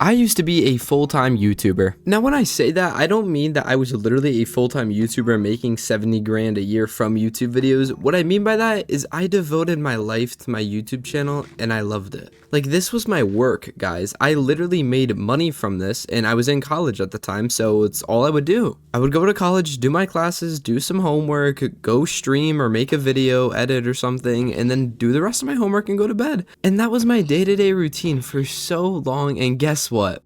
I used to be a full-time YouTuber. Now when I say that, I don't mean that I was literally a full-time YouTuber making 70 grand a year from YouTube videos. What I mean by that is I devoted my life to my YouTube channel and I loved it. Like, this was my work, guys. I literally made money from this, and I was in college at the time, so it's all I would do. I would go to college, do my classes, do some homework, go stream or make a video, edit or something, and then do the rest of my homework and go to bed. And that was my day-to-day routine for so long, and guess what?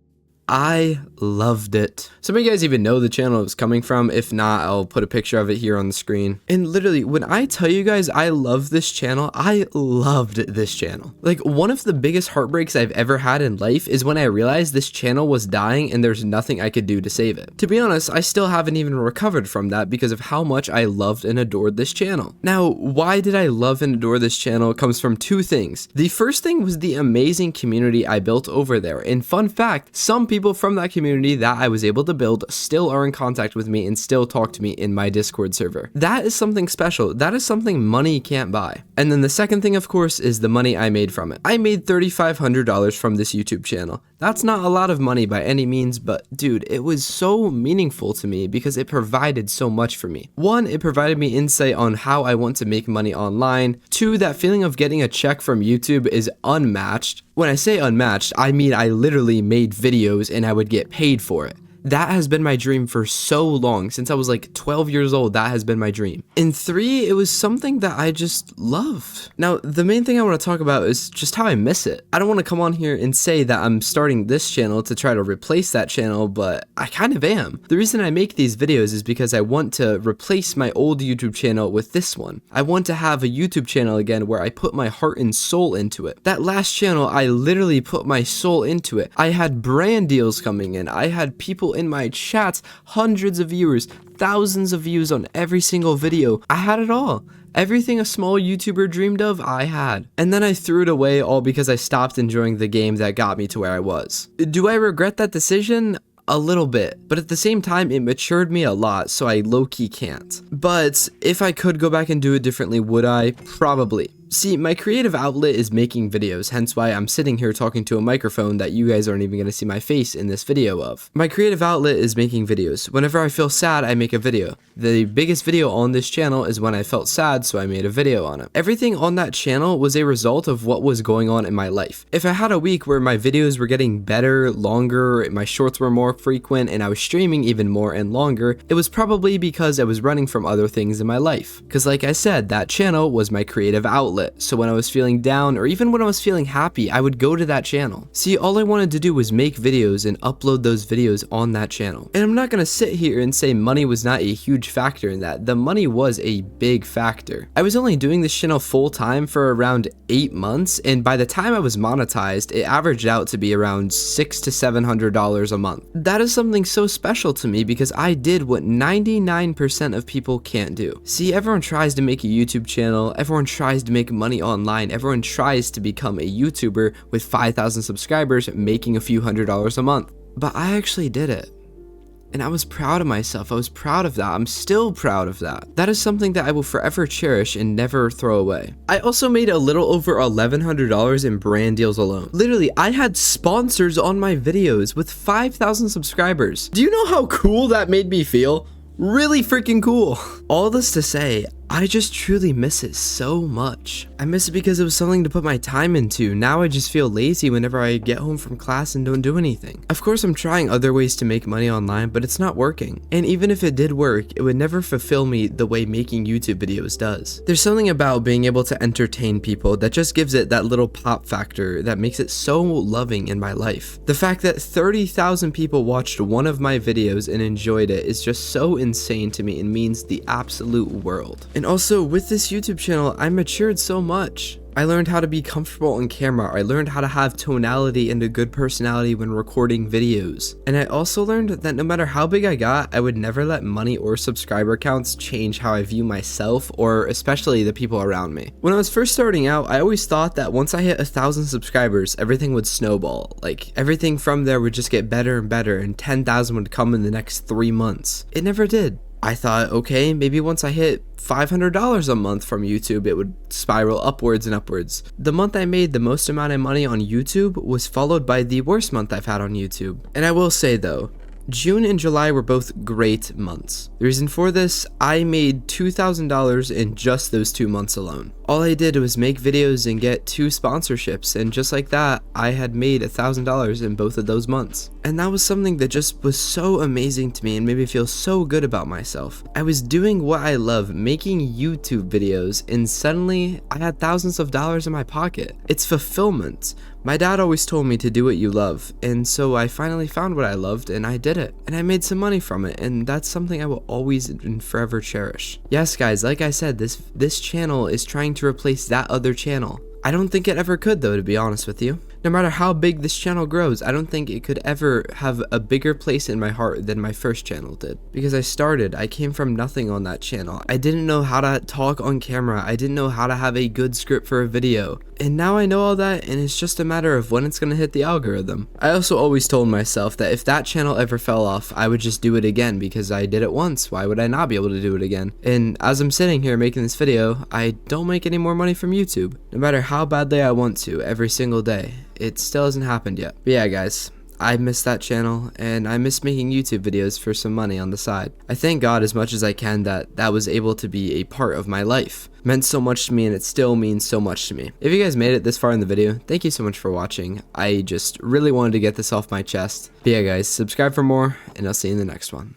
I loved it. Some of you guys even know the channel it was coming from. If not, I'll put a picture of it here on the screen. And literally, when I tell you guys I love this channel, I loved this channel. Like, one of the biggest heartbreaks I've ever had in life is when I realized this channel was dying and there's nothing I could do to save it. To be honest, I still haven't even recovered from that because of how much I loved and adored this channel. Now, why did I love and adore this channel comes from two things. The first thing was the amazing community I built over there. And fun fact, some people from that community that I was able to build still are in contact with me and still talk to me in my Discord server. That is something special. That is something money can't buy. And then the second thing, of course, is the money I made from it. I made $3,500 from this YouTube channel. That's not a lot of money by any means, but dude, it was so meaningful to me because it provided so much for me. One, it provided me insight on how I want to make money online. Two, that feeling of getting a check from YouTube is unmatched. When I say unmatched, I mean I literally made videos and I would get paid for it. That has been my dream for so long. Since I was like 12 years old, that has been my dream. And three, it was something that I just loved. Now, the main thing I want to talk about is just how I miss it. I don't want to come on here and say that I'm starting this channel to try to replace that channel, but I kind of am. The reason I make these videos is because I want to replace my old YouTube channel with this one. I want to have a YouTube channel again where I put my heart and soul into it. That last channel, I literally put my soul into it. I had brand deals coming in. I had people in my chats, hundreds of viewers, thousands of views on every single video. I had it all. Everything a small YouTuber dreamed of, I had. And then I threw it away all because I stopped enjoying the game that got me to where I was. Do I regret that decision? A little bit, but at the same time, it matured me a lot, so I low-key can't. But if I could go back and do it differently, would I? Probably. See, my creative outlet is making videos, hence why I'm sitting here talking to a microphone that you guys aren't even going to see my face in this video of. My creative outlet is making videos. Whenever I feel sad, I make a video. The biggest video on this channel is when I felt sad, so I made a video on it. Everything on that channel was a result of what was going on in my life. If I had a week where my videos were getting better, longer, my shorts were more frequent, and I was streaming even more and longer, it was probably because I was running from other things in my life. Because like I said, that channel was my creative outlet. So when I was feeling down or even when I was feeling happy, I would go to that channel. See, all I wanted to do was make videos and upload those videos on that channel. And I'm not going to sit here and say money was not a huge factor in that. The money was a big factor. I was only doing this channel full time for around 8 months, and by the time I was monetized, it averaged out to be around $600 to $700 a month. That is something so special to me because I did what 99% of people can't do. See, everyone tries to make a YouTube channel, everyone tries to make money online, everyone tries to become a YouTuber with 5,000 subscribers making a few $100s a month. But I actually did it. And I was proud of myself. I was proud of that. I'm still proud of that. That is something that I will forever cherish and never throw away. I also made a little over $1,100 in brand deals alone. Literally, I had sponsors on my videos with 5,000 subscribers. Do you know how cool that made me feel? Really freaking cool. All this to say, I just truly miss it so much. I miss it because it was something to put my time into. Now I just feel lazy whenever I get home from class and don't do anything. Of course, I'm trying other ways to make money online, but it's not working. And even if it did work, it would never fulfill me the way making YouTube videos does. There's something about being able to entertain people that just gives it that little pop factor that makes it so loving in my life. The fact that 30,000 people watched one of my videos and enjoyed it is just so insane to me and means the absolute world. And also, with this YouTube channel, I matured so much. I learned how to be comfortable on camera. I learned how to have tonality and a good personality when recording videos. And I also learned that no matter how big I got, I would never let money or subscriber counts change how I view myself or especially the people around me. When I was first starting out, I always thought that once I hit 1,000 subscribers, everything would snowball. Like, everything from there would just get better and better and 10,000 would come in the next 3 months. It never did. I thought, okay, maybe once I hit $500 a month from YouTube, it would spiral upwards and upwards. The month I made the most amount of money on YouTube was followed by the worst month I've had on YouTube. And I will say though, June and July were both great months. The reason for this, I made $2,000 in just those 2 months alone. All I did was make videos and get 2 sponsorships, and just like that, I had made $1,000 in both of those months. And that was something that just was so amazing to me and made me feel so good about myself. I was doing what I love, making YouTube videos, and suddenly I had thousands of dollars in my pocket. It's fulfillment. My dad always told me to do what you love, and so I finally found what I loved and I did it. And I made some money from it, and that's something I will always and forever cherish. Yes guys, like I said, this channel is trying to replace that other channel. I don't think it ever could though, to be honest with you. No matter how big this channel grows, I don't think it could ever have a bigger place in my heart than my first channel did. Because I came from nothing on that channel. I didn't know how to talk on camera. I didn't know how to have a good script for a video. And now I know all that, and it's just a matter of when it's gonna hit the algorithm. I also always told myself that if that channel ever fell off, I would just do it again because I did it once. Why would I not be able to do it again? And as I'm sitting here making this video, I don't make any more money from YouTube. No matter how badly I want to, every single day. It still hasn't happened yet. But yeah guys, I miss that channel and I miss making YouTube videos for some money on the side. I thank God as much as I can that was able to be a part of my life. It meant so much to me and it still means so much to me. If you guys made it this far in the video, thank you so much for watching. I just really wanted to get this off my chest. But yeah guys, subscribe for more and I'll see you in the next one.